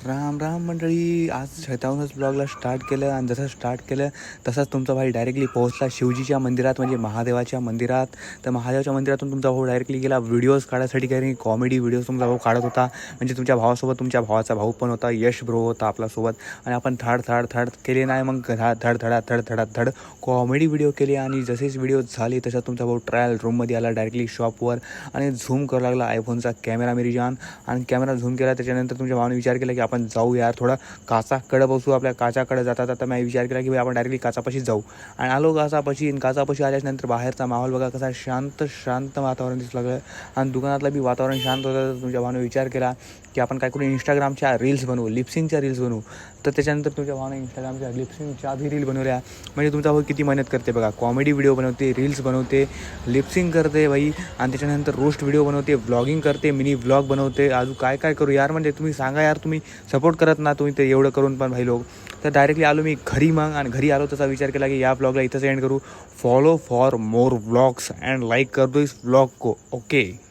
राम राम मंडळी, आज शेताहूनच ब्लॉगला स्टार्ट केलं आणि जसं स्टार्ट केलं तसंच तुमचा भाई डायरेक्टली पोहोचला शिवजीच्या मंदिरात, म्हणजे महादेवाच्या मंदिरात. तर महादेवाच्या मंदिरातून तुमचा भाऊ डायरेक्टली गेला व्हिडिओज काढायसाठी, काही कॉमेडी व्हिडिओज तुमचा भाऊ काढत होता. म्हणजे तुमच्या भावासोबत तुमच्या भावाचा भाऊ पण होता, यश ब्रो होता आपल्यासोबत. आणि आपण थड केले नाही, मग धड कॉमेडी व्हिडिओ केले. आणि जसेच व्हिडिओ झाले तसं तुमचा भाऊ ट्रायल रूममध्ये आला डायरेक्टली शॉपवर आणि झूम करू लागला आयफोनचा कॅमेरा मेरी जान. आणि कॅमेरा झूम केला. त्याच्यानंतर तुमच्या भावाने विचार केला की आपण जाऊ यार, थोडं काचाकडं बसू. आपल्या काचाकडे जाता मी विचार केला की भाई आपण डायरेक्टली काचापाशीच जाऊ. आणि आलो काचापाशी आल्याच्यानंतर बाहेरचा माहोल बघा कसा शांत वातावरण दिसू लागलं. आणि दुकानातलं बी वातावरण शांत होतं. तर तुमच्या भावाने विचार केला की आपण काय करू, इंस्टाग्रामच्या रील्स बनवू, लिपसिंगच्या रील्स बनवू. तर त्याच्यानंतर तुमच्या भावाने इंस्टाग्रामच्या लिपसिंगच्या बी रील बनवल्या. म्हणजे तुमचा भाऊ किती मेहनत करते बघा, कॉमेडी व्हिडिओ बनवते, रील्स बनवते, लिपसिंग करते भाई. आणि त्याच्यानंतर रोस्ट व्हिडिओ बनवते, व्लॉगिंग करते, मिनी व्लॉग बनवते. अजून काय करू यार, म्हणजे तुम्ही सांगा यार, तुम्ही सपोर्ट करत ना तुम्ही ते एवढं करून पण भाई लोक. तर डायरेक्टली आलो मी घरी. मग आणि घरी आलो तसा विचार केला की या व्लॉगला इथंच एंड करू. Follow for more vlogs and like कर दो इस व्लॉग को. ओके.